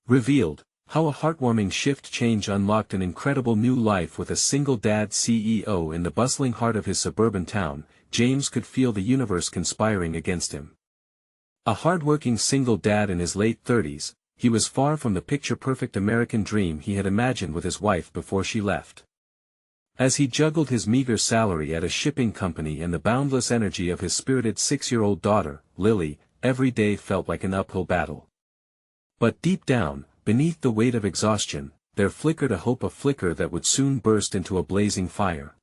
Revealed, how a heartwarming shift change unlocked an incredible new life with a single dad CEO in the bustling heart of his suburban town. James could feel the universe conspiring against him. A hardworking single dad in his late 30s, he was far from the picture-perfect American dream he had imagined with his wife before she left. As he juggled his meager salary at a shipping company and the boundless energy of his spirited 6-year-old daughter, Lily, every day felt like an uphill battle. But deep down, beneath the weight of exhaustion, there flickered a hope, a flicker that would soon burst into a blazing fire.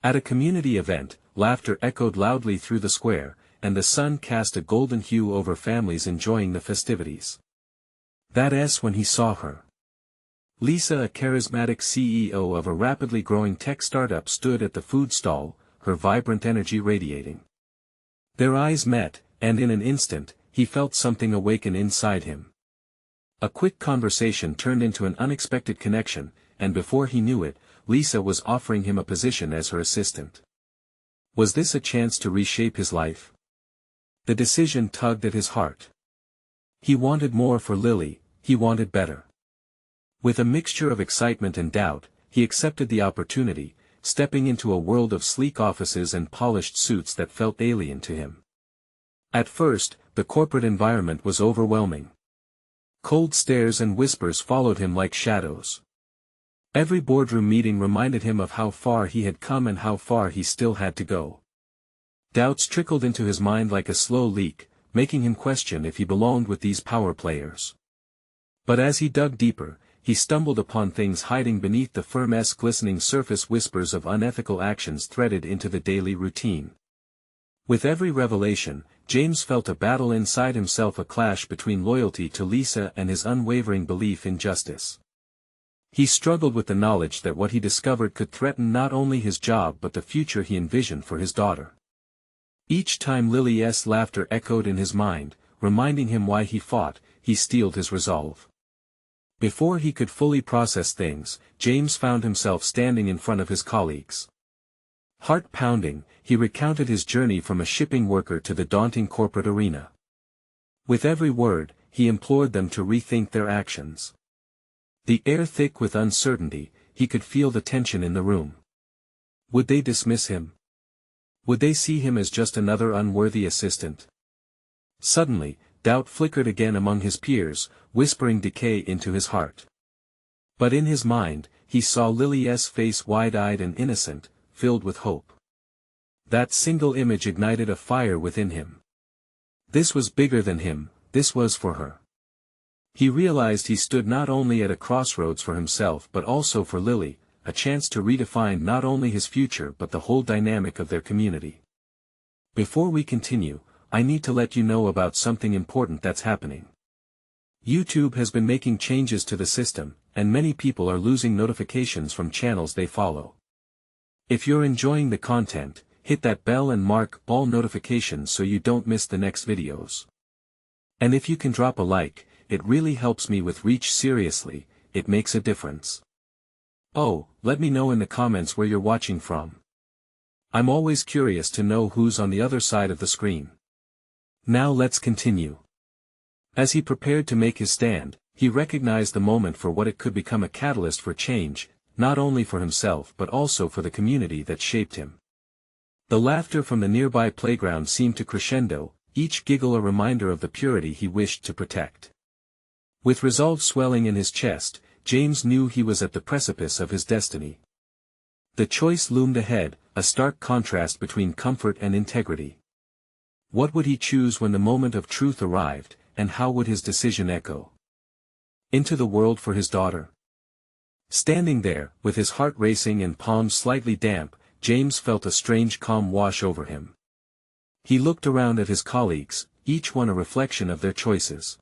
At a community event, laughter echoed loudly through the square, and the sun cast a golden hue over families enjoying the festivities. That's when he saw her. Lisa, a charismatic CEO of a rapidly growing tech startup, stood at the food stall, her vibrant energy radiating. Their eyes met, and in an instant, he felt something awaken inside him. A quick conversation turned into an unexpected connection, and before he knew it, Lisa was offering him a position as her assistant. Was this a chance to reshape his life? The decision tugged at his heart. He wanted more for Lily, he wanted better. With a mixture of excitement and doubt, he accepted the opportunity, stepping into a world of sleek offices and polished suits that felt alien to him. At first, the corporate environment was overwhelming. Cold stares and whispers followed him like shadows. Every boardroom meeting reminded him of how far he had come and how far he still had to go. Doubts trickled into his mind like a slow leak, making him question if he belonged with these power players. But as he dug deeper, he stumbled upon things hiding beneath the firm's glistening surface, whispers of unethical actions threaded into the daily routine. With every revelation, James felt a battle inside himself, a clash between loyalty to Lisa and his unwavering belief in justice. He struggled with the knowledge that what he discovered could threaten not only his job but the future he envisioned for his daughter. Each time Lily's laughter echoed in his mind, reminding him why he fought, he steeled his resolve. Before he could fully process things, James found himself standing in front of his colleagues. Heart pounding, he recounted his journey from a shipping worker to the daunting corporate arena. With every word, he implored them to rethink their actions. The air thick with uncertainty, he could feel the tension in the room. Would they dismiss him? Would they see him as just another unworthy assistant? Suddenly, doubt flickered again among his peers, whispering decay into his heart. But in his mind, he saw Lily's face, wide-eyed and innocent, filled with hope. That single image ignited a fire within him. This was bigger than him, this was for her. He realized he stood not only at a crossroads for himself but also for Lily, a chance to redefine not only his future but the whole dynamic of their community. Before we continue, I need to let you know about something important that's happening. YouTube has been making changes to the system, and many people are losing notifications from channels they follow. If you're enjoying the content, hit that bell and mark all notifications so you don't miss the next videos. And if you can drop a like, it really helps me with reach. Seriously, it makes a difference. Oh, let me know in the comments where you're watching from. I'm always curious to know who's on the other side of the screen. Now let's continue. As he prepared to make his stand, he recognized the moment for what it could become, a catalyst for change, not only for himself but also for the community that shaped him. The laughter from the nearby playground seemed to crescendo, each giggle a reminder of the purity he wished to protect. With resolve swelling in his chest, James knew he was at the precipice of his destiny. The choice loomed ahead, a stark contrast between comfort and integrity. What would he choose when the moment of truth arrived, and how would his decision echo into the world for his daughter? Standing there, with his heart racing and palms slightly damp, James felt a strange calm wash over him. He looked around at his colleagues, each one a reflection of their choices.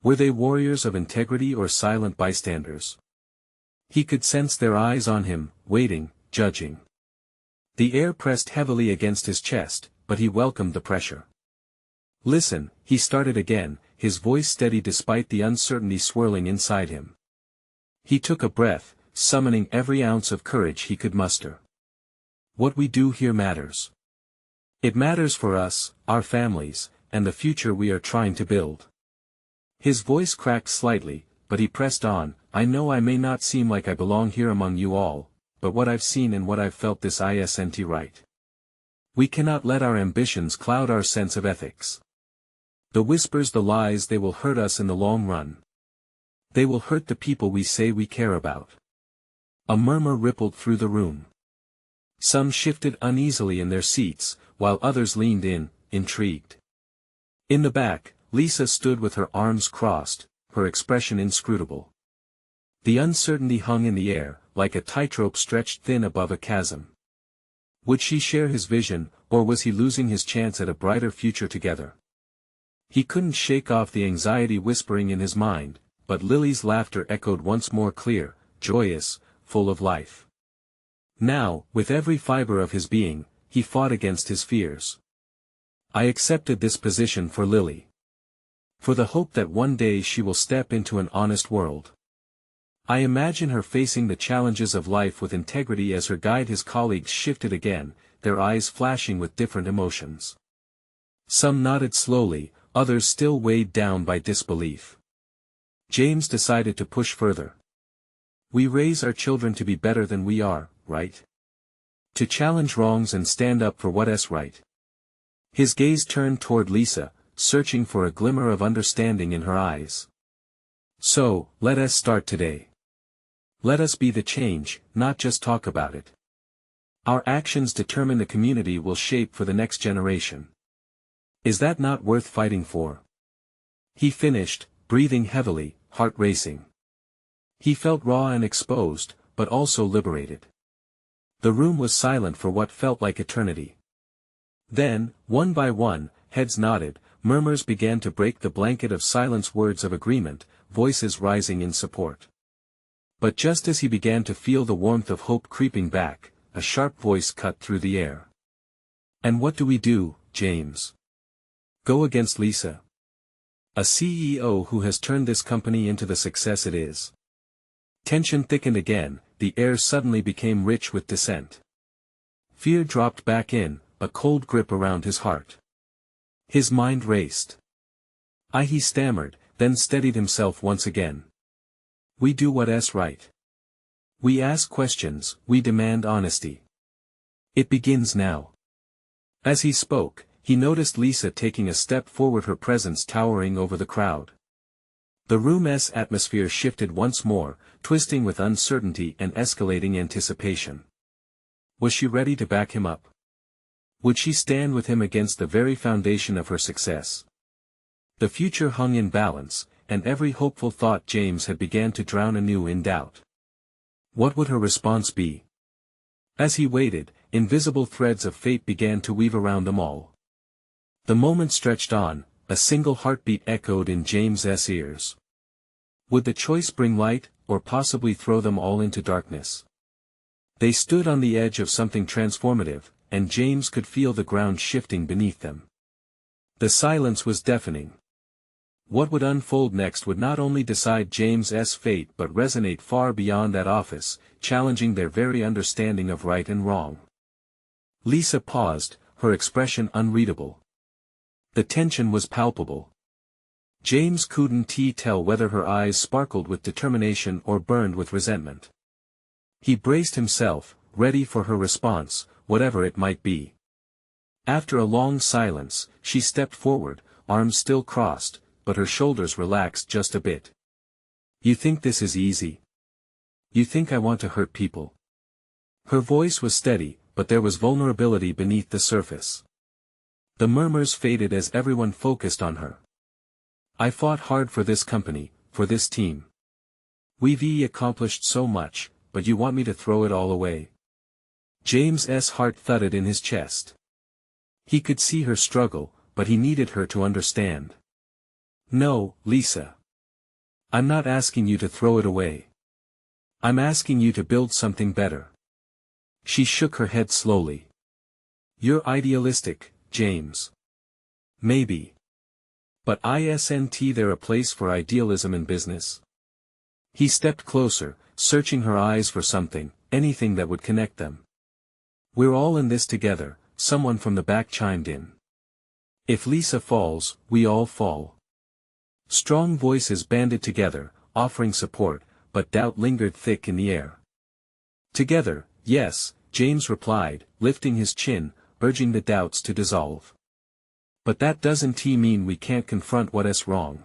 Were they warriors of integrity or silent bystanders? He could sense their eyes on him, waiting, judging. The air pressed heavily against his chest, but he welcomed the pressure. Listen, he started again, his voice steady despite the uncertainty swirling inside him. He took a breath, summoning every ounce of courage he could muster. What we do here matters. It matters for us, our families, and the future we are trying to build. His voice cracked slightly, but he pressed on, I know I may not seem like I belong here among you all, but what I've seen and what I've felt this isn't right. We cannot let our ambitions cloud our sense of ethics. The whispers, the lies, they will hurt us in the long run. They will hurt the people we say we care about. A murmur rippled through the room. Some shifted uneasily in their seats, while others leaned in, intrigued. In the back, Lisa stood with her arms crossed, her expression inscrutable. The uncertainty hung in the air, like a tightrope stretched thin above a chasm. Would she share his vision, or was he losing his chance at a brighter future together? He couldn't shake off the anxiety whispering in his mind, but Lily's laughter echoed once more, clear, joyous, full of life. Now, with every fiber of his being, he fought against his fears. I accepted this position for Lily. For the hope that one day she will step into an honest world. I imagine her facing the challenges of life with integrity. As her guide, his colleagues shifted again, their eyes flashing with different emotions. Some nodded slowly, others still weighed down by disbelief. James decided to push further. We raise our children to be better than we are, right? To challenge wrongs and stand up for what's right. His gaze turned toward Lisa, searching for a glimmer of understanding in her eyes. So, let us start today. Let us be the change, not just talk about it. Our actions determine the community we'll shape for the next generation. Is that not worth fighting for? He finished, breathing heavily, heart racing. He felt raw and exposed, but also liberated. The room was silent for what felt like eternity. Then, one by one, heads nodded, murmurs began to break the blanket of silence, words of agreement, voices rising in support. But just as he began to feel the warmth of hope creeping back, a sharp voice cut through the air. And what do we do, James? Go against Lisa? A CEO who has turned this company into the success it is. Tension thickened again, the air suddenly became rich with dissent. Fear dropped back in, a cold grip around his heart. His mind raced. He stammered, then steadied himself once again. We do what's right. We ask questions, we demand honesty. It begins now. As he spoke, he noticed Lisa taking a step forward, her presence towering over the crowd. The room's atmosphere shifted once more, twisting with uncertainty and escalating anticipation. Was she ready to back him up? Would she stand with him against the very foundation of her success? The future hung in balance, and every hopeful thought James had began to drown anew in doubt. What would her response be? As he waited, invisible threads of fate began to weave around them all. The moment stretched on, a single heartbeat echoed in James's ears. Would the choice bring light, or possibly throw them all into darkness? They stood on the edge of something transformative, and James could feel the ground shifting beneath them. The silence was deafening. What would unfold next would not only decide James's fate but resonate far beyond that office, challenging their very understanding of right and wrong. Lisa paused, her expression unreadable. The tension was palpable. James couldn't tell whether her eyes sparkled with determination or burned with resentment. He braced himself, ready for her response, whatever it might be. After a long silence, she stepped forward, arms still crossed, but her shoulders relaxed just a bit. You think this is easy? You think I want to hurt people? Her voice was steady, but there was vulnerability beneath the surface. The murmurs faded as everyone focused on her. I fought hard for this company, for this team. We've accomplished so much, but you want me to throw it all away? James's heart thudded in his chest. He could see her struggle, but he needed her to understand. No, Lisa. I'm not asking you to throw it away. I'm asking you to build something better. She shook her head slowly. You're idealistic, James. Maybe. But isn't there a place for idealism in business? He stepped closer, searching her eyes for something, anything that would connect them. We're all in this together, someone from the back chimed in. If Lisa falls, we all fall. Strong voices banded together, offering support, but doubt lingered thick in the air. Together, yes, James replied, lifting his chin, urging the doubts to dissolve. But that doesn't mean we can't confront what's wrong.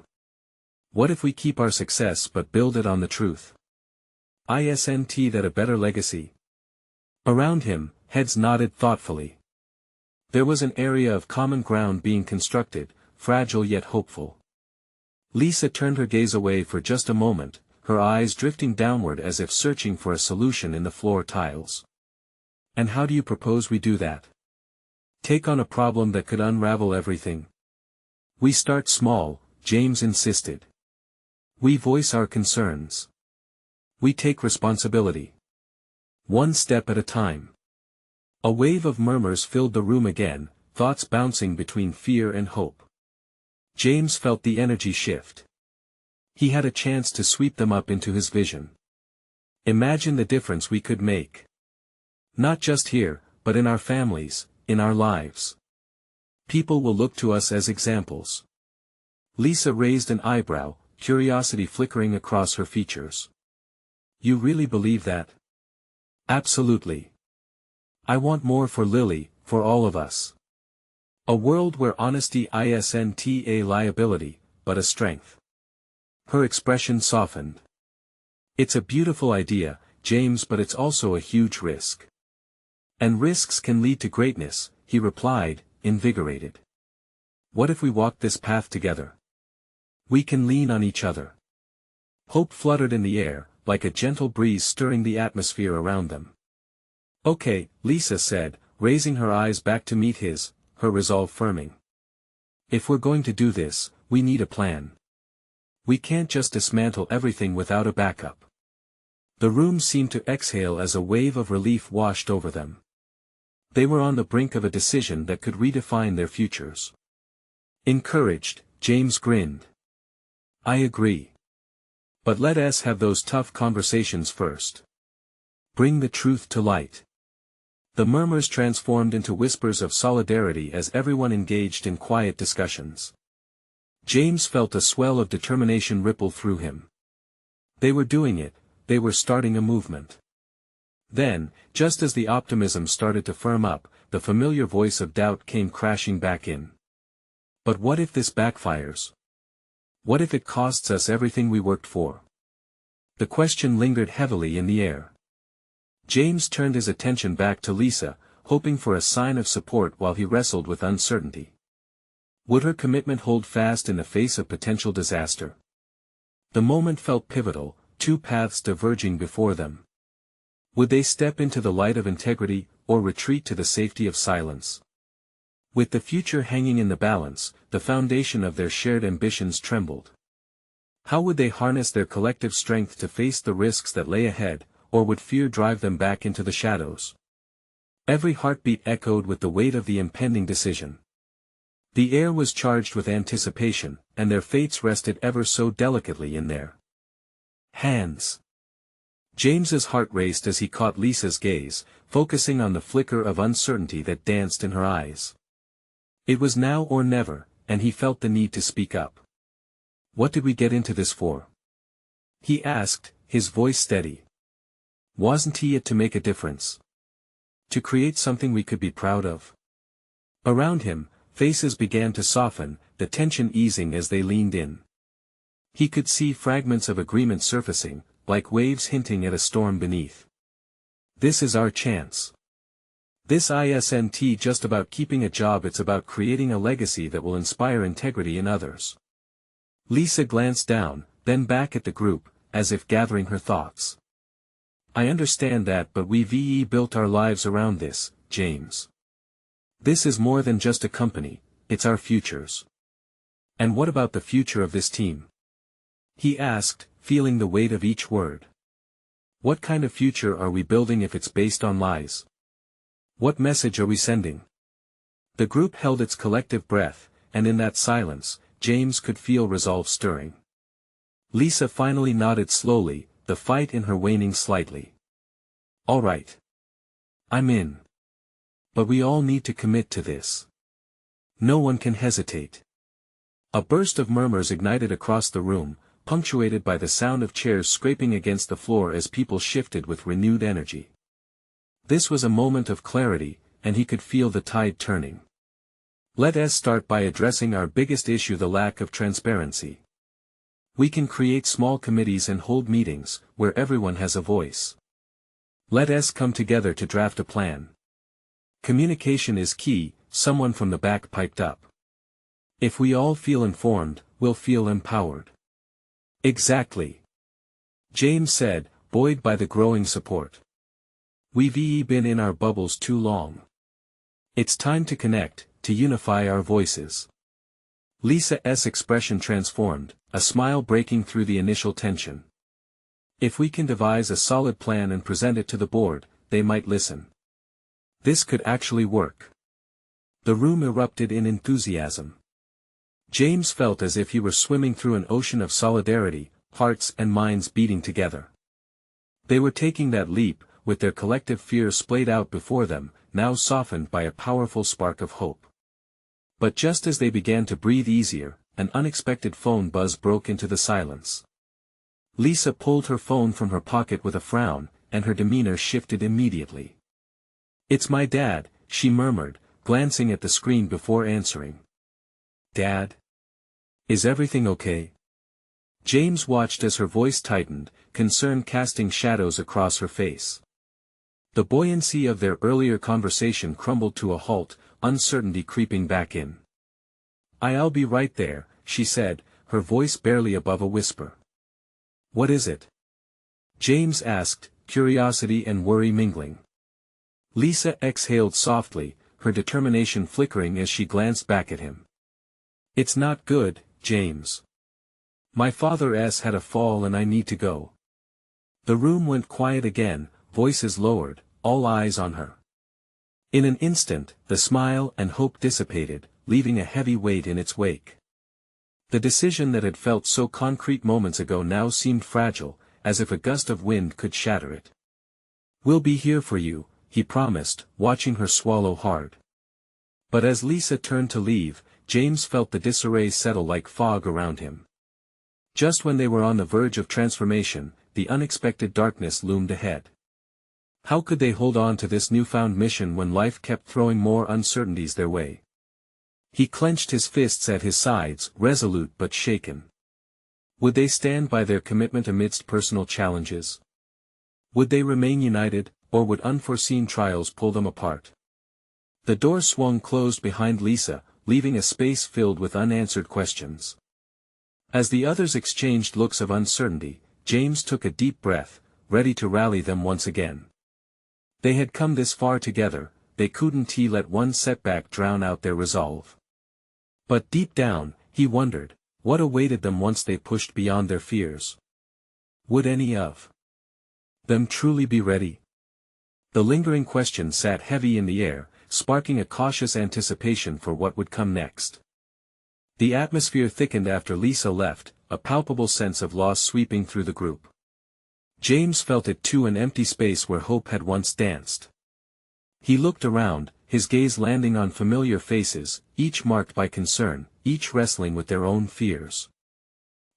What if we keep our success but build it on the truth? Isn't that a better legacy? Around him, heads nodded thoughtfully. There was an area of common ground being constructed, fragile yet hopeful. Lisa turned her gaze away for just a moment, her eyes drifting downward as if searching for a solution in the floor tiles. And how do you propose we do that? Take on a problem that could unravel everything? We start small, James insisted. We voice our concerns. We take responsibility. One step at a time. A wave of murmurs filled the room again, thoughts bouncing between fear and hope. James felt the energy shift. He had a chance to sweep them up into his vision. Imagine the difference we could make. Not just here, but in our families, in our lives. People will look to us as examples. Lisa raised an eyebrow, curiosity flickering across her features. You really believe that? Absolutely. I want more for Lily, for all of us. A world where honesty isn't a liability, but a strength. Her expression softened. It's a beautiful idea, James, but it's also a huge risk. And risks can lead to greatness, he replied, invigorated. What if we walk this path together? We can lean on each other. Hope fluttered in the air, like a gentle breeze stirring the atmosphere around them. Okay, Lisa said, raising her eyes back to meet his, her resolve firming. If we're going to do this, we need a plan. We can't just dismantle everything without a backup. The room seemed to exhale as a wave of relief washed over them. They were on the brink of a decision that could redefine their futures. Encouraged, James grinned. I agree. But let us have those tough conversations first. Bring the truth to light. The murmurs transformed into whispers of solidarity as everyone engaged in quiet discussions. James felt a swell of determination ripple through him. They were doing it, they were starting a movement. Then, just as the optimism started to firm up, the familiar voice of doubt came crashing back in. But what if this backfires? What if it costs us everything we worked for? The question lingered heavily in the air. James turned his attention back to Lisa, hoping for a sign of support while he wrestled with uncertainty. Would her commitment hold fast in the face of potential disaster? The moment felt pivotal, two paths diverging before them. Would they step into the light of integrity, or retreat to the safety of silence? With the future hanging in the balance, the foundation of their shared ambitions trembled. How would they harness their collective strength to face the risks that lay ahead, or would fear drive them back into the shadows? Every heartbeat echoed with the weight of the impending decision. The air was charged with anticipation, and their fates rested ever so delicately in their hands. James's heart raced as he caught Lisa's gaze, focusing on the flicker of uncertainty that danced in her eyes. It was now or never, and he felt the need to speak up. What did we get into this for? He asked, his voice steady. Wasn't it to make a difference? To create something we could be proud of? Around him, faces began to soften, the tension easing as they leaned in. He could see fragments of agreement surfacing, like waves hinting at a storm beneath. This is our chance. This isn't just about keeping a job, it's about creating a legacy that will inspire integrity in others. Lisa glanced down, then back at the group, as if gathering her thoughts. I understand that, but we've built our lives around this, James. This is more than just a company, it's our futures. And what about the future of this team? He asked, feeling the weight of each word. What kind of future are we building if it's based on lies? What message are we sending? The group held its collective breath, and in that silence, James could feel resolve stirring. Lisa finally nodded slowly, the fight in her waning slightly. All right. I'm in. But we all need to commit to this. No one can hesitate. A burst of murmurs ignited across the room, punctuated by the sound of chairs scraping against the floor as people shifted with renewed energy. This was a moment of clarity, and he could feel the tide turning. Let us start by addressing our biggest issue: the lack of transparency. We can create small committees and hold meetings, where everyone has a voice. Let us come together to draft a plan. Communication is key, someone from the back piped up. If we all feel informed, we'll feel empowered. Exactly. James said, buoyed by the growing support. We've been in our bubbles too long. It's time to connect, to unify our voices. Lisa's expression transformed, a smile breaking through the initial tension. If we can devise a solid plan and present it to the board, they might listen. This could actually work. The room erupted in enthusiasm. James felt as if he were swimming through an ocean of solidarity, hearts and minds beating together. They were taking that leap, with their collective fears splayed out before them, now softened by a powerful spark of hope. But just as they began to breathe easier, an unexpected phone buzz broke into the silence. Lisa pulled her phone from her pocket with a frown, and her demeanor shifted immediately. "It's my dad," she murmured, glancing at the screen before answering. "Dad? Is everything okay?" James watched as her voice tightened, concern casting shadows across her face. The buoyancy of their earlier conversation crumbled to a halt, uncertainty creeping back in. "I'll be right there," she said, her voice barely above a whisper. "What is it?" James asked, curiosity and worry mingling. Lisa exhaled softly, her determination flickering as she glanced back at him. "It's not good, James. My father's had a fall and I need to go." The room went quiet again, voices lowered, all eyes on her. In an instant, the smile and hope dissipated, leaving a heavy weight in its wake. The decision that had felt so concrete moments ago now seemed fragile, as if a gust of wind could shatter it. "We'll be here for you," he promised, watching her swallow hard. But as Lisa turned to leave, James felt the disarray settle like fog around him. Just when they were on the verge of transformation, the unexpected darkness loomed ahead. How could they hold on to this newfound mission when life kept throwing more uncertainties their way? He clenched his fists at his sides, resolute but shaken. Would they stand by their commitment amidst personal challenges? Would they remain united, or would unforeseen trials pull them apart? The door swung closed behind Lisa, leaving a space filled with unanswered questions. As the others exchanged looks of uncertainty, James took a deep breath, ready to rally them once again. They had come this far together, they couldn't let one setback drown out their resolve. But deep down, he wondered, what awaited them once they pushed beyond their fears? Would any of them truly be ready? The lingering question sat heavy in the air, sparking a cautious anticipation for what would come next. The atmosphere thickened after Lisa left, a palpable sense of loss sweeping through the group. James felt it too, an empty space where hope had once danced. He looked around, his gaze landing on familiar faces, each marked by concern, each wrestling with their own fears.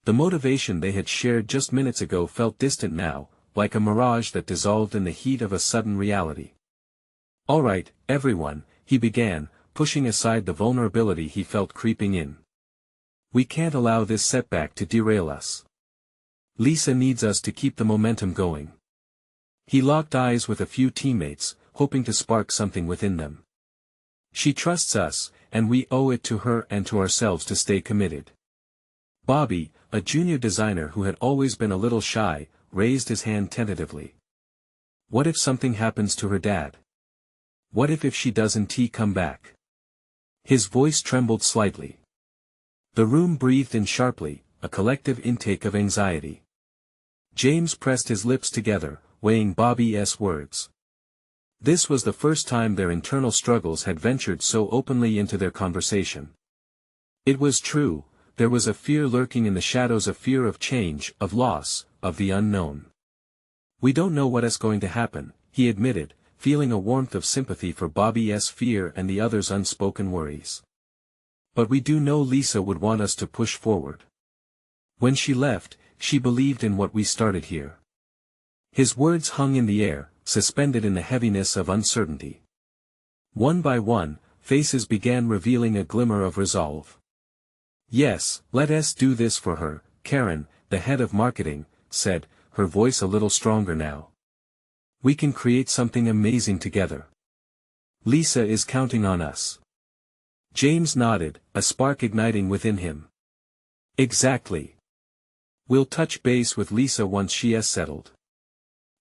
The motivation they had shared just minutes ago felt distant now, like a mirage that dissolved in the heat of a sudden reality. "All right, everyone," he began, pushing aside the vulnerability he felt creeping in. "We can't allow this setback to derail us. Lisa needs us to keep the momentum going." He locked eyes with a few teammates, hoping to spark something within them. "She trusts us, and we owe it to her and to ourselves to stay committed." Bobby, a junior designer who had always been a little shy, raised his hand tentatively. "What if something happens to her dad? What if she doesn't come back?" His voice trembled slightly. The room breathed in sharply, a collective intake of anxiety. James pressed his lips together, weighing Bobby's words. This was the first time their internal struggles had ventured so openly into their conversation. It was true, there was a fear lurking in the shadows, a fear of change, of loss, of the unknown. "We don't know what is going to happen," he admitted, feeling a warmth of sympathy for Bobby's fear and the others' unspoken worries. But we do know Lisa would want us to push forward. When she left, she believed in what we started here. His words hung in the air, suspended in the heaviness of uncertainty. One by one, faces began revealing a glimmer of resolve. Yes, let us do this for her, Karen, the head of marketing, said, her voice a little stronger now. We can create something amazing together. Lisa is counting on us. James nodded, a spark igniting within him. Exactly. We'll touch base with Lisa once she has settled.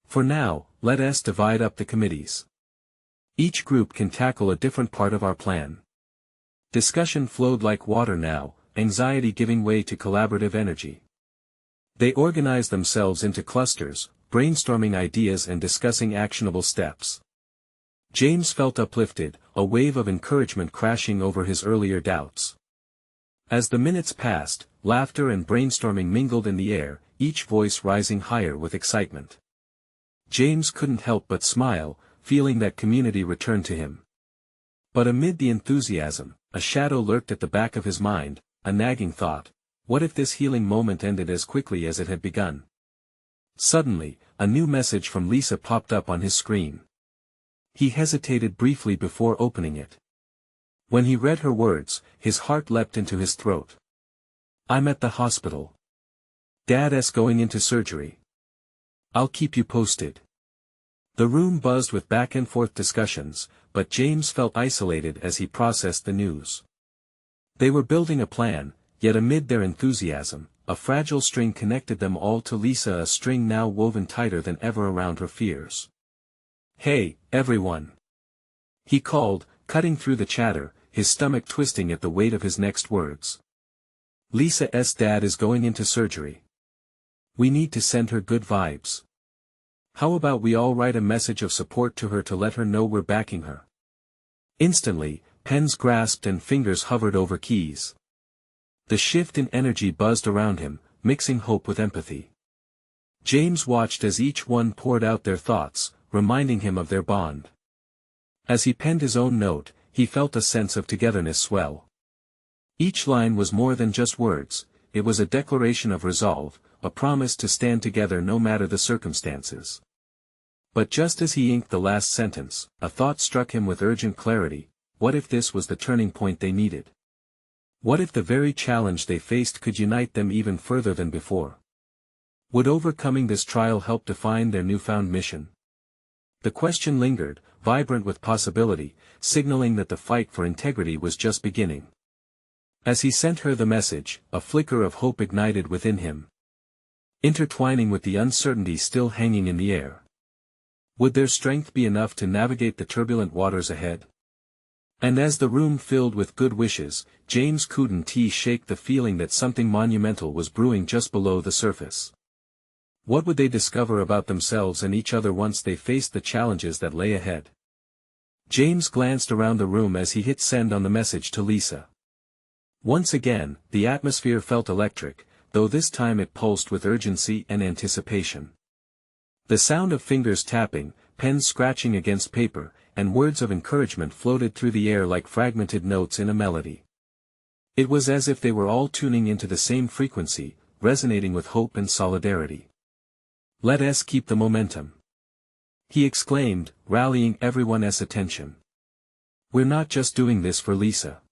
For now, let us divide up the committees. Each group can tackle a different part of our plan. Discussion flowed like water now, anxiety giving way to collaborative energy. They organized themselves into clusters, brainstorming ideas and discussing actionable steps. James felt uplifted, a wave of encouragement crashing over his earlier doubts. As the minutes passed, laughter and brainstorming mingled in the air, each voice rising higher with excitement. James couldn't help but smile, feeling that community returned to him. But amid the enthusiasm, a shadow lurked at the back of his mind, a nagging thought: what if this healing moment ended as quickly as it had begun? Suddenly, a new message from Lisa popped up on his screen. He hesitated briefly before opening it. When he read her words, his heart leapt into his throat. I'm at the hospital. Dad's going into surgery. I'll keep you posted. The room buzzed with back and forth discussions, but James felt isolated as he processed the news. They were building a plan, yet amid their enthusiasm, a fragile string connected them all to Lisa, a string now woven tighter than ever around her fears. Hey, everyone! He called, cutting through the chatter, his stomach twisting at the weight of his next words. Lisa's dad is going into surgery. We need to send her good vibes. How about we all write a message of support to her to let her know we're backing her? Instantly, pens grasped and fingers hovered over keys. The shift in energy buzzed around him, mixing hope with empathy. James watched as each one poured out their thoughts, reminding him of their bond. As he penned his own note, he felt a sense of togetherness swell. Each line was more than just words, it was a declaration of resolve, a promise to stand together no matter the circumstances. But just as he inked the last sentence, a thought struck him with urgent clarity: what if this was the turning point they needed? What if the very challenge they faced could unite them even further than before? Would overcoming this trial help define their newfound mission? The question lingered, vibrant with possibility, signaling that the fight for integrity was just beginning. As he sent her the message, a flicker of hope ignited within him, intertwining with the uncertainty still hanging in the air. Would their strength be enough to navigate the turbulent waters ahead? And as the room filled with good wishes, James couldn't shake the feeling that something monumental was brewing just below the surface. What would they discover about themselves and each other once they faced the challenges that lay ahead? James glanced around the room as he hit send on the message to Lisa. Once again, the atmosphere felt electric, though this time it pulsed with urgency and anticipation. The sound of fingers tapping, pens scratching against paper, and words of encouragement floated through the air like fragmented notes in a melody. It was as if they were all tuning into the same frequency, resonating with hope and solidarity. Let us keep the momentum, he exclaimed, rallying everyone's attention. We're not just doing this for Lisa.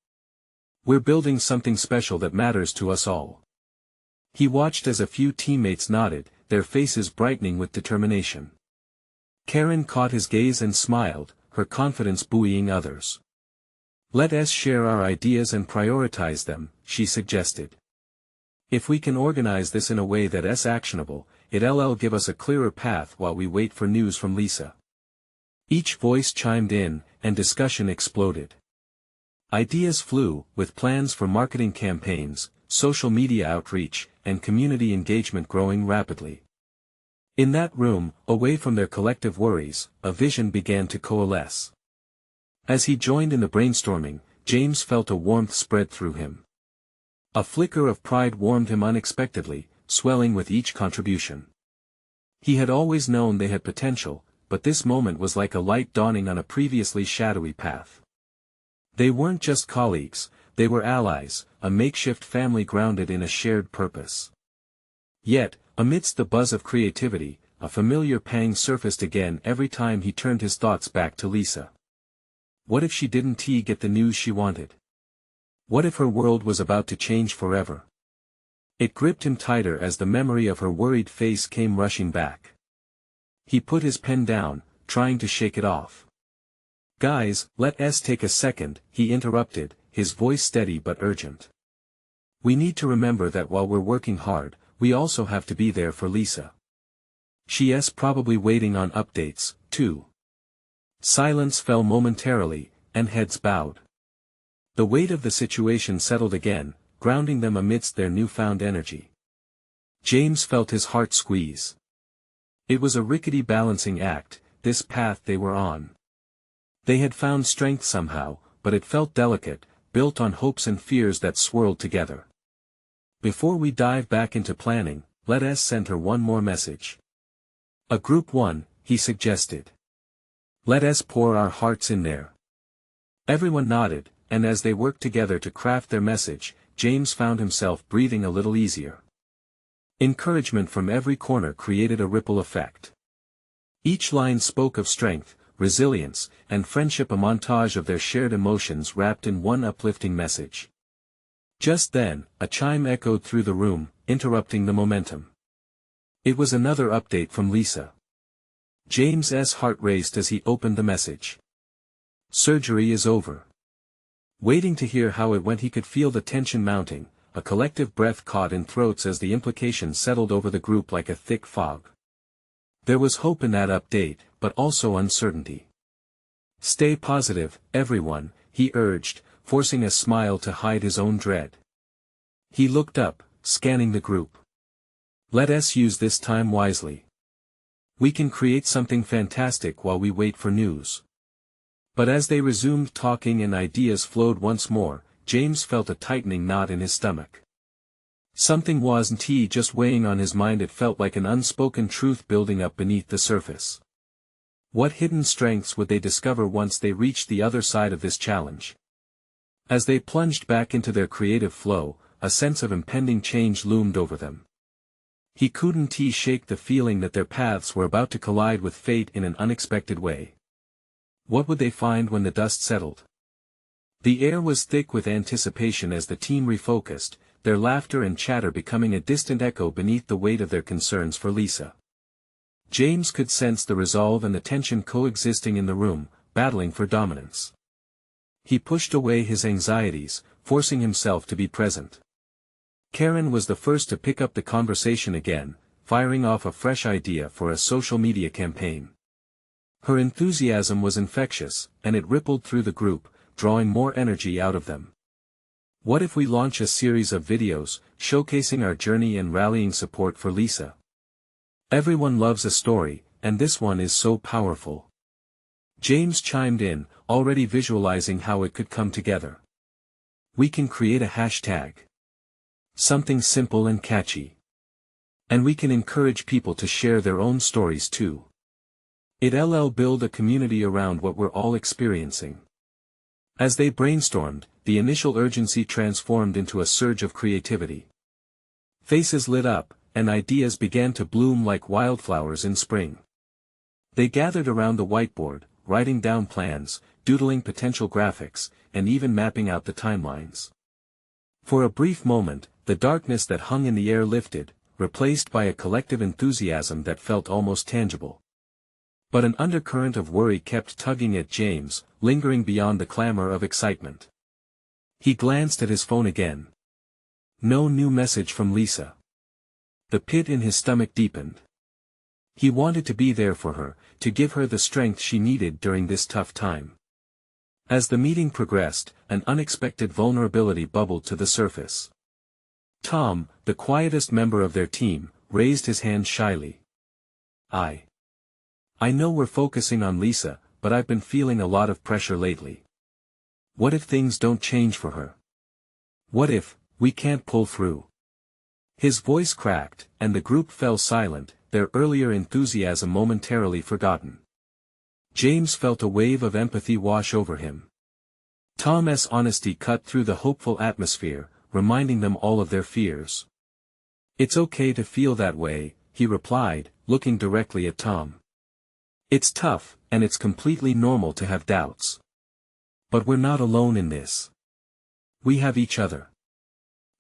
We're building something special that matters to us all. He watched as a few teammates nodded, their faces brightening with determination. Karen caught his gaze and smiled, her confidence buoying others. Let us share our ideas and prioritize them, she suggested. If we can organize this in a way that is actionable, it'll give us a clearer path while we wait for news from Lisa. Each voice chimed in, and discussion exploded. Ideas flew, with plans for marketing campaigns, social media outreach, and community engagement growing rapidly. In that room, away from their collective worries, a vision began to coalesce. As he joined in the brainstorming, James felt a warmth spread through him. A flicker of pride warmed him unexpectedly, swelling with each contribution. He had always known they had potential, but this moment was like a light dawning on a previously shadowy path. They weren't just colleagues, they were allies, a makeshift family grounded in a shared purpose. Yet, amidst the buzz of creativity, a familiar pang surfaced again every time he turned his thoughts back to Lisa. What if she didn't get the news she wanted? What if her world was about to change forever? It gripped him tighter as the memory of her worried face came rushing back. He put his pen down, trying to shake it off. "Guys, let us take a second," he interrupted, his voice steady but urgent. "We need to remember that while we're working hard, we also have to be there for Lisa. She's probably waiting on updates, too." Silence fell momentarily, and heads bowed. The weight of the situation settled again, grounding them amidst their newfound energy. James felt his heart squeeze. It was a rickety balancing act, this path they were on. They had found strength somehow, but it felt delicate, built on hopes and fears that swirled together. "Before we dive back into planning, let us send her one more message. A group one," he suggested. "Let us pour our hearts in there." Everyone nodded, and as they worked together to craft their message, James found himself breathing a little easier. Encouragement from every corner created a ripple effect. Each line spoke of strength, resilience, and friendship, a montage of their shared emotions wrapped in one uplifting message. Just then, a chime echoed through the room, interrupting the momentum. It was another update from Lisa. James's heart raced as he opened the message. "Surgery is over." Waiting to hear how it went, he could feel the tension mounting, a collective breath caught in throats as the implications settled over the group like a thick fog. There was hope in that update, but also uncertainty. "Stay positive, everyone," he urged, forcing a smile to hide his own dread. He looked up, scanning the group. "Let us use this time wisely. We can create something fantastic while we wait for news." But as they resumed talking and ideas flowed once more, James felt a tightening knot in his stomach. Something wasn't just weighing on his mind, it felt like an unspoken truth building up beneath the surface. What hidden strengths would they discover once they reached the other side of this challenge? As they plunged back into their creative flow, a sense of impending change loomed over them. He couldn't shake the feeling that their paths were about to collide with fate in an unexpected way. What would they find when the dust settled? The air was thick with anticipation as the team refocused, their laughter and chatter becoming a distant echo beneath the weight of their concerns for Lisa. James could sense the resolve and the tension coexisting in the room, battling for dominance. He pushed away his anxieties, forcing himself to be present. Karen was the first to pick up the conversation again, firing off a fresh idea for a social media campaign. Her enthusiasm was infectious, and it rippled through the group, drawing more energy out of them. "What if we launch a series of videos, showcasing our journey and rallying support for Lisa? Everyone loves a story, and this one is so powerful." James chimed in, already visualizing how it could come together. "We can create a hashtag. Something simple and catchy. And we can encourage people to share their own stories too. It'll build a community around what we're all experiencing." As they brainstormed, the initial urgency transformed into a surge of creativity. Faces lit up, and ideas began to bloom like wildflowers in spring. They gathered around the whiteboard, writing down plans, doodling potential graphics, and even mapping out the timelines. For a brief moment, the darkness that hung in the air lifted, replaced by a collective enthusiasm that felt almost tangible. But an undercurrent of worry kept tugging at James, lingering beyond the clamor of excitement. He glanced at his phone again. No new message from Lisa. The pit in his stomach deepened. He wanted to be there for her, to give her the strength she needed during this tough time. As the meeting progressed, an unexpected vulnerability bubbled to the surface. Tom, the quietest member of their team, raised his hand shyly. I know we're focusing on Lisa, but I've been feeling a lot of pressure lately. What if things don't change for her? What if we can't pull through?" His voice cracked, and the group fell silent, their earlier enthusiasm momentarily forgotten. James felt a wave of empathy wash over him. Tom's honesty cut through the hopeful atmosphere, reminding them all of their fears. "It's okay to feel that way," he replied, looking directly at Tom. "It's tough, and it's completely normal to have doubts. But we're not alone in this. We have each other.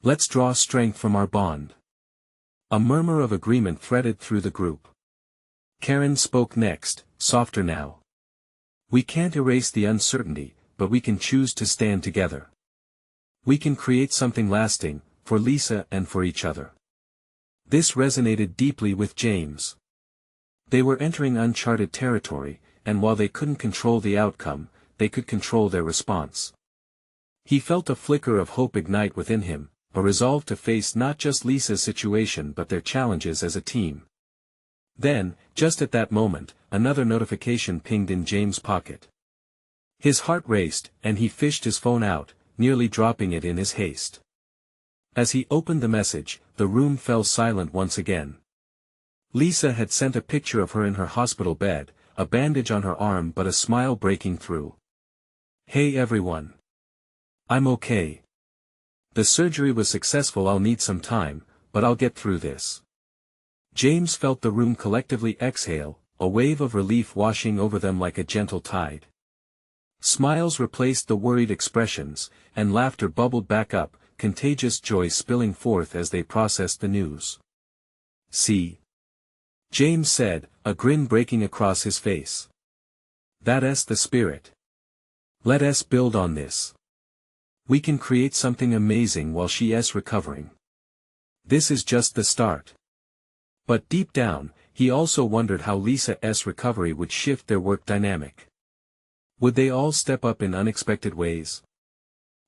Let's draw strength from our bond." A murmur of agreement threaded through the group. Karen spoke next, softer now. "We can't erase the uncertainty, but we can choose to stand together. We can create something lasting, for Lisa and for each other." This resonated deeply with James. They were entering uncharted territory, and while they couldn't control the outcome, they could control their response. He felt a flicker of hope ignite within him, a resolve to face not just Lisa's situation but their challenges as a team. Then, just at that moment, another notification pinged in James' pocket. His heart raced, and he fished his phone out, nearly dropping it in his haste. As he opened the message, the room fell silent once again. Lisa had sent a picture of her in her hospital bed, a bandage on her arm but a smile breaking through. "Hey everyone. I'm okay. The surgery was successful. I'll need some time, but I'll get through this." James felt the room collectively exhale, a wave of relief washing over them like a gentle tide. Smiles replaced the worried expressions, and laughter bubbled back up, contagious joy spilling forth as they processed the news. "See?" James said, a grin breaking across his face. "That's the spirit. Let us build on this. We can create something amazing while she's recovering. This is just the start." But deep down, he also wondered how Lisa's recovery would shift their work dynamic. Would they all step up in unexpected ways?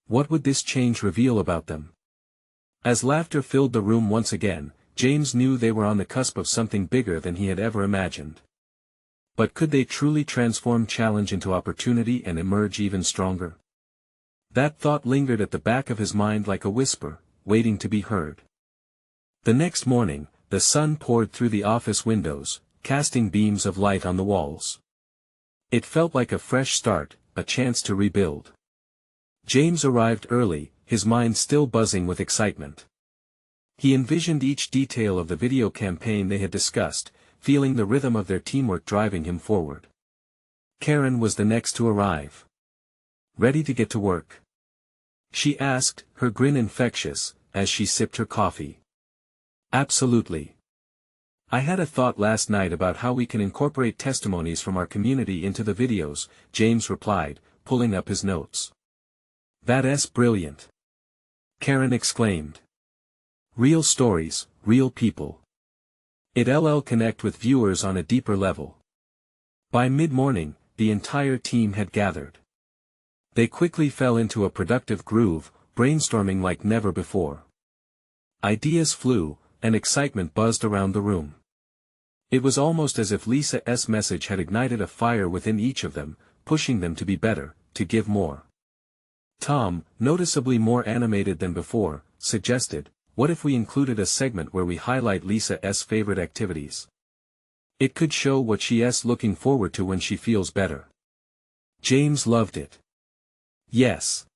What would this change reveal about them? As laughter filled the room once again, James knew they were on the cusp of something bigger than he had ever imagined. But could they truly transform challenge into opportunity and emerge even stronger? That thought lingered at the back of his mind like a whisper, waiting to be heard. The next morning, the sun poured through the office windows, casting beams of light on the walls. It felt like a fresh start, a chance to rebuild. James arrived early, his mind still buzzing with excitement. He envisioned each detail of the video campaign they had discussed, feeling the rhythm of their teamwork driving him forward. Karen was the next to arrive. "Ready to get to work?" she asked, her grin infectious, as she sipped her coffee. "Absolutely. I had a thought last night about how we can incorporate testimonies from our community into the videos," James replied, pulling up his notes. "That's brilliant," Karen exclaimed. "Real stories, real people. It'll connect with viewers on a deeper level." By mid-morning, the entire team had gathered. They quickly fell into a productive groove, brainstorming like never before. Ideas flew, and excitement buzzed around the room. It was almost as if Lisa's message had ignited a fire within each of them, pushing them to be better, to give more. Tom, noticeably more animated than before, suggested, "What if we included a segment where we highlight Lisa's favorite activities? It could show what she's looking forward to when she feels better." James loved it. "Yes.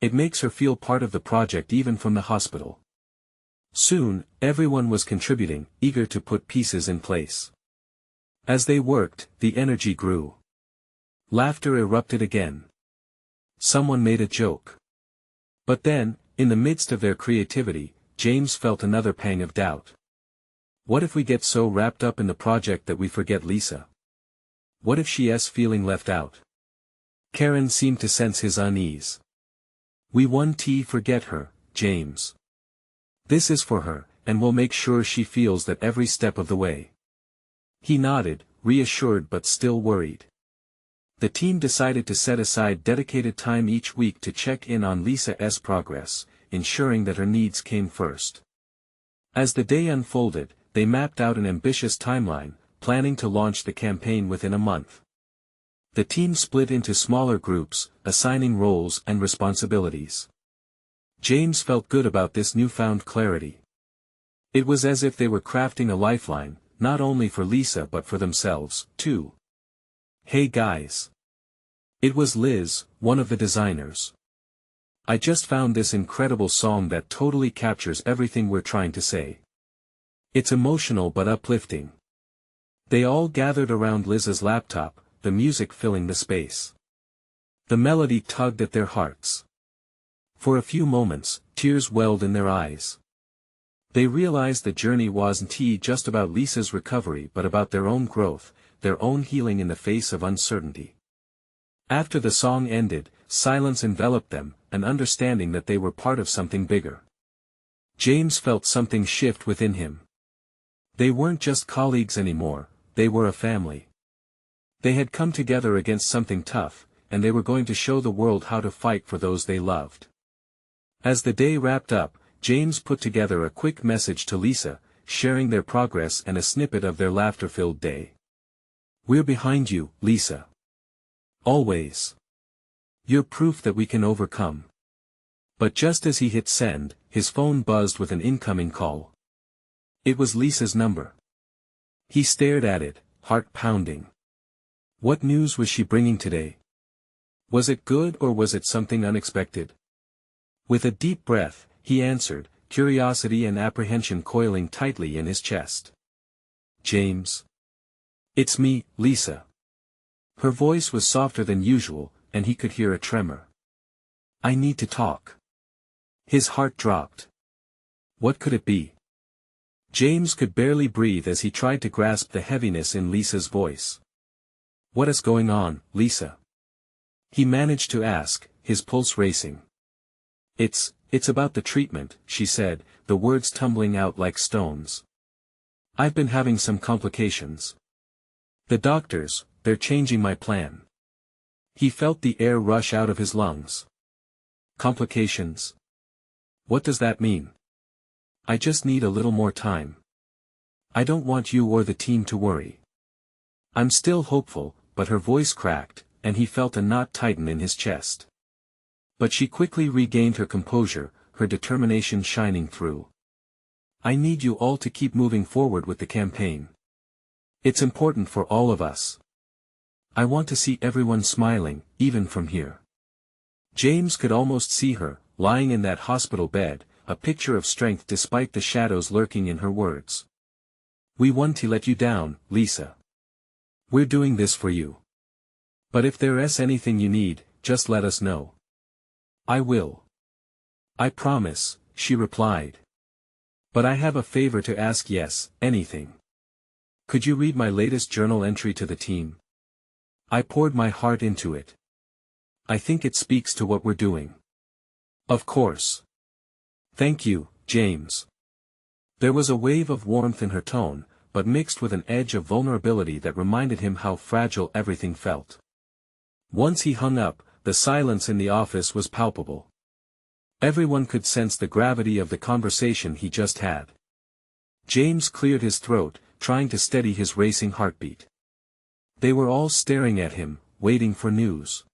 It makes her feel part of the project even from the hospital." Soon, everyone was contributing, eager to put pieces in place. As they worked, the energy grew. Laughter erupted again. Someone made a joke. But then, in the midst of their creativity, James felt another pang of doubt. What if we get so wrapped up in the project that we forget Lisa? What if she's feeling left out? Karen seemed to sense his unease. "We won't forget her, James. This is for her, and we'll make sure she feels that every step of the way." He nodded, reassured but still worried. The team decided to set aside dedicated time each week to check in on Lisa's progress, ensuring that her needs came first. As the day unfolded, they mapped out an ambitious timeline, planning to launch the campaign within a month. The team split into smaller groups, assigning roles and responsibilities. James felt good about this newfound clarity. It was as if they were crafting a lifeline, not only for Lisa but for themselves, too. "Hey guys. It was Liz, one of the designers. I just found this incredible song that totally captures everything we're trying to say. It's emotional but uplifting. They all gathered around Liz's laptop, the music filling the space. The melody tugged at their hearts. For a few moments, tears welled in their eyes. They realized the journey wasn't just about Lisa's recovery but about their own growth, their own healing in the face of uncertainty. After the song ended, silence enveloped them, an understanding that they were part of something bigger. James felt something shift within him. They weren't just colleagues anymore, they were a family. They had come together against something tough, and they were going to show the world how to fight for those they loved. As the day wrapped up, James put together a quick message to Lisa, sharing their progress and a snippet of their laughter-filled day. "We're behind you, Lisa. Always. You're proof that we can overcome." But just as he hit send, his phone buzzed with an incoming call. It was Lisa's number. He stared at it, heart pounding. What news was she bringing today? Was it good or was it something unexpected? With a deep breath, he answered, curiosity and apprehension coiling tightly in his chest. "James. It's me, Lisa." Her voice was softer than usual, and he could hear a tremor. "I need to talk." His heart dropped. What could it be? James could barely breathe as he tried to grasp the heaviness in Lisa's voice. "What is going on, Lisa?" He managed to ask, his pulse racing. It's about the treatment," she said, the words tumbling out like stones. "I've been having some complications. The doctors, they're changing my plan." He felt the air rush out of his lungs. "Complications? What does that mean?" "I just need a little more time. I don't want you or the team to worry." "I'm still hopeful," but her voice cracked, and he felt a knot tighten in his chest. But she quickly regained her composure, her determination shining through. "I need you all to keep moving forward with the campaign. It's important for all of us. I want to see everyone smiling, even from here." James could almost see her, lying in that hospital bed, a picture of strength despite the shadows lurking in her words. "We want to let you down, Lisa. We're doing this for you. But if there's anything you need, just let us know." "I will. I promise," she replied. "But I have a favor to ask." "Yes, anything." "Could you read my latest journal entry to the team? I poured my heart into it. I think it speaks to what we're doing." "Of course. Thank you, James." There was a wave of warmth in her tone, but mixed with an edge of vulnerability that reminded him how fragile everything felt. Once he hung up, the silence in the office was palpable. Everyone could sense the gravity of the conversation he just had. James cleared his throat, trying to steady his racing heartbeat. They were all staring at him, waiting for news.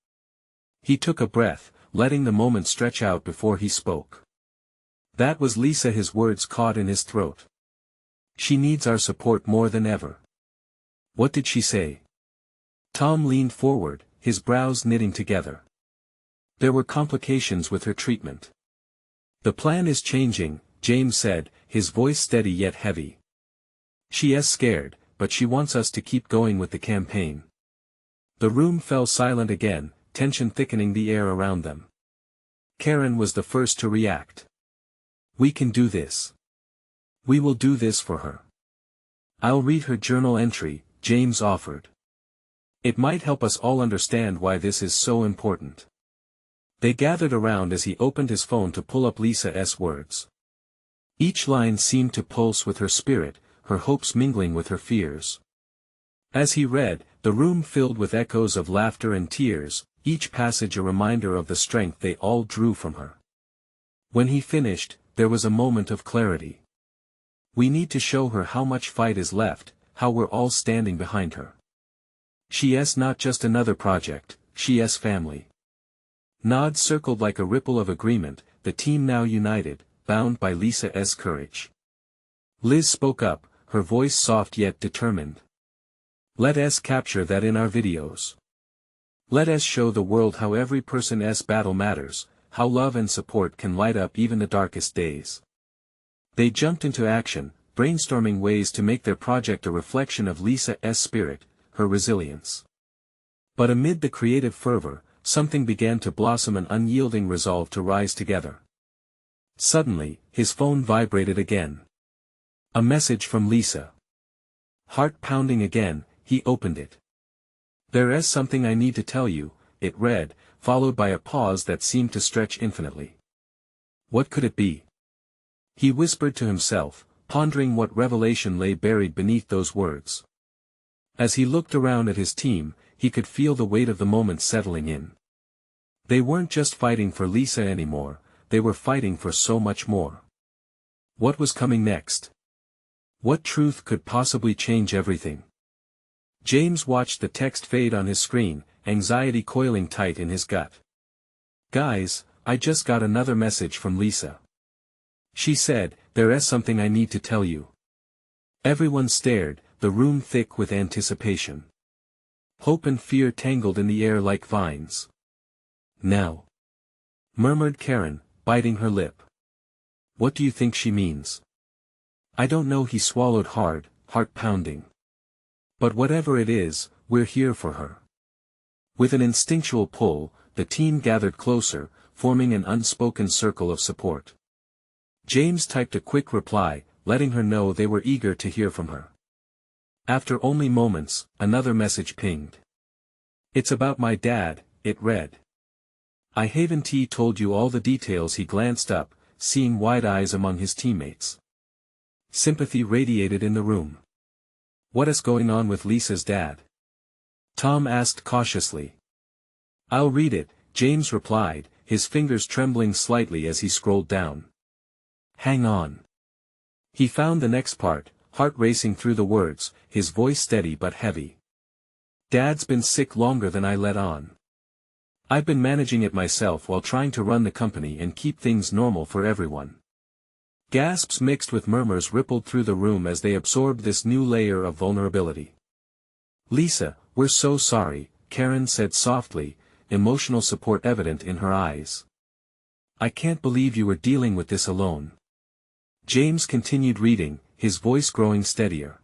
He took a breath, letting the moment stretch out before he spoke. "That was Lisa." His words caught in his throat. "She needs our support more than ever." "What did she say?" Tom leaned forward, his brows knitting together. "There were complications with her treatment." "The plan is changing," James said, his voice steady yet heavy. "She is scared, but she wants us to keep going with the campaign." The room fell silent again, tension thickening the air around them. Karen was the first to react. "We can do this. We will do this for her." "I'll read her journal entry," James offered. "It might help us all understand why this is so important." They gathered around as he opened his phone to pull up Lisa's words. Each line seemed to pulse with her spirit, her hopes mingling with her fears. As he read, the room filled with echoes of laughter and tears, each passage a reminder of the strength they all drew from her. When he finished, there was a moment of clarity. "We need to show her how much fight is left, how we're all standing behind her. She is not just another project, she is family." Nods circled like a ripple of agreement, the team now united, bound by Lisa's courage. Liz spoke up, her voice soft yet determined. "Let us capture that in our videos. Let us show the world how every person's battle matters, how love and support can light up even the darkest days. They jumped into action, brainstorming ways to make their project a reflection of Lisa's spirit, her resilience. But amid the creative fervor, something began to blossom, an unyielding resolve to rise together. Suddenly, his phone vibrated again. A message from Lisa. Heart pounding again, he opened it. "There is something I need to tell you," it read, followed by a pause that seemed to stretch infinitely. What could it be? He whispered to himself, pondering what revelation lay buried beneath those words. As he looked around at his team, he could feel the weight of the moment settling in. They weren't just fighting for Lisa anymore, they were fighting for so much more. What was coming next? What truth could possibly change everything? James watched the text fade on his screen, anxiety coiling tight in his gut. "Guys, I just got another message from Lisa. She said, there is something I need to tell you." Everyone stared, the room thick with anticipation. Hope and fear tangled in the air like vines. "Now," murmured Karen, biting her lip. "What do you think she means?" "I don't know," he swallowed hard, heart pounding. "But whatever it is, we're here for her." With an instinctual pull, the team gathered closer, forming an unspoken circle of support. James typed a quick reply, letting her know they were eager to hear from her. After only moments, another message pinged. "It's about my dad," it read. "I haven't told you all the details." He glanced up, seeing wide eyes among his teammates. Sympathy radiated in the room. "What is going on with Lisa's dad?" Tom asked cautiously. "I'll read it," James replied, his fingers trembling slightly as he scrolled down. "Hang on." He found the next part, heart racing through the words, his voice steady but heavy. "Dad's been sick longer than I let on. I've been managing it myself while trying to run the company and keep things normal for everyone." Gasps mixed with murmurs rippled through the room as they absorbed this new layer of vulnerability. "Lisa, we're so sorry," Karen said softly, emotional support evident in her eyes. "I can't believe you were dealing with this alone." James continued reading, his voice growing steadier.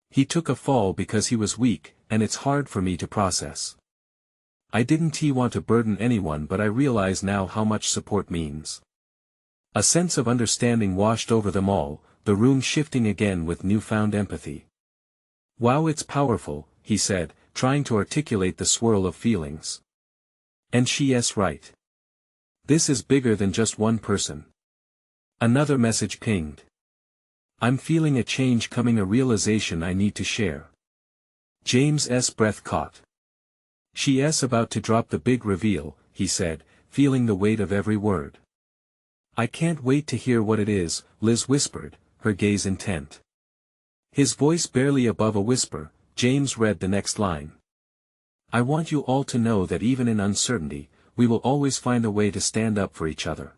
"He took a fall because he was weak, and it's hard for me to process. I didn't want to burden anyone, but I realize now how much support means." A sense of understanding washed over them all, the room shifting again with newfound empathy. "Wow, it's powerful," he said, trying to articulate the swirl of feelings. "And she's right. This is bigger than just one person." Another message pinged. "I'm feeling a change coming, a realization I need to share." James's breath caught. "She's about to drop the big reveal," he said, feeling the weight of every word. "I can't wait to hear what it is," Liz whispered, her gaze intent. His voice barely above a whisper, James read the next line. "I want you all to know that even in uncertainty, we will always find a way to stand up for each other.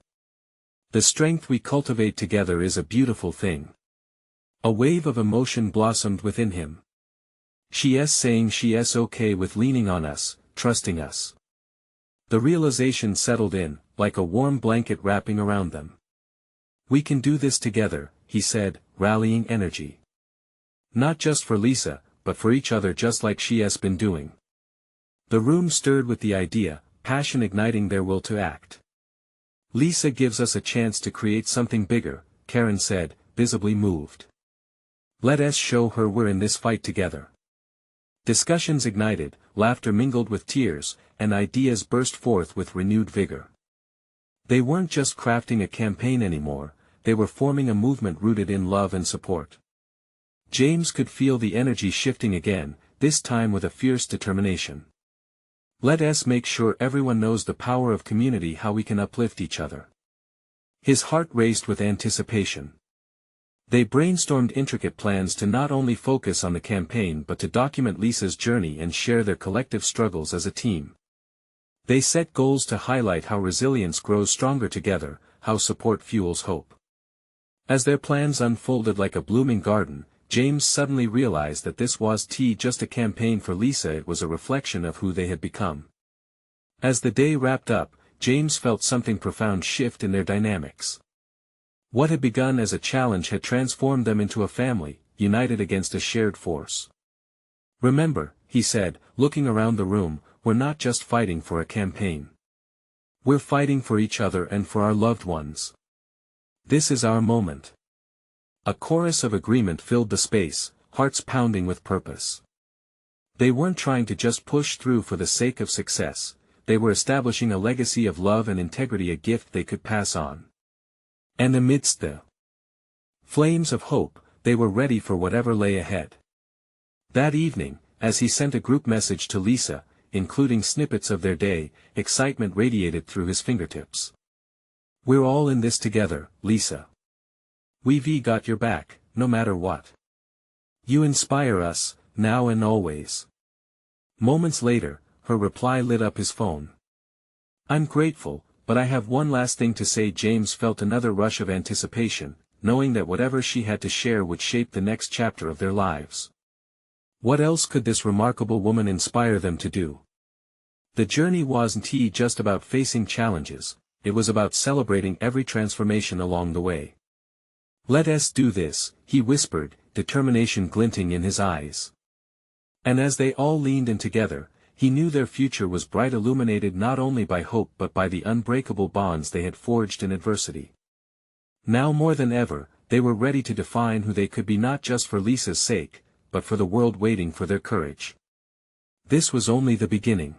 The strength we cultivate together is a beautiful thing." A wave of emotion blossomed within him. She's saying she's okay with leaning on us, trusting us. The realization settled in, like a warm blanket wrapping around them. "We can do this together," he said, rallying energy. "Not just for Lisa, but for each other, just like she has been doing." The room stirred with the idea, passion igniting their will to act. "Lisa gives us a chance to create something bigger," Karen said, visibly moved. "Let us show her we're in this fight together." Discussions ignited, laughter mingled with tears, and ideas burst forth with renewed vigor. They weren't just crafting a campaign anymore, they were forming a movement rooted in love and support. James could feel the energy shifting again, this time with a fierce determination. "Let us make sure everyone knows the power of community, how we can uplift each other." His heart raced with anticipation. They brainstormed intricate plans to not only focus on the campaign but to document Lisa's journey and share their collective struggles as a team. They set goals to highlight how resilience grows stronger together, how support fuels hope. As their plans unfolded like a blooming garden, James suddenly realized that this wasn't just a campaign for Lisa, it was a reflection of who they had become. As the day wrapped up, James felt something profound shift in their dynamics. What had begun as a challenge had transformed them into a family, united against a shared force. "Remember," he said, looking around the room, "we're not just fighting for a campaign. We're fighting for each other and for our loved ones. This is our moment." A chorus of agreement filled the space, hearts pounding with purpose. They weren't trying to just push through for the sake of success, they were establishing a legacy of love and integrity, a gift they could pass on. And amidst the flames of hope, they were ready for whatever lay ahead. That evening, as he sent a group message to Lisa, including snippets of their day, excitement radiated through his fingertips. "We're all in this together, Lisa. We've got your back, no matter what. You inspire us, now and always." Moments later, her reply lit up his phone. "I'm grateful, but I have one last thing to say." James felt another rush of anticipation, knowing that whatever she had to share would shape the next chapter of their lives. What else could this remarkable woman inspire them to do? The journey wasn't just about facing challenges, it was about celebrating every transformation along the way. "Let us do this," he whispered, determination glinting in his eyes. And as they all leaned in together, he knew their future was bright, illuminated not only by hope but by the unbreakable bonds they had forged in adversity. Now more than ever, they were ready to define who they could be, not just for Lisa's sake, but for the world waiting for their courage. This was only the beginning.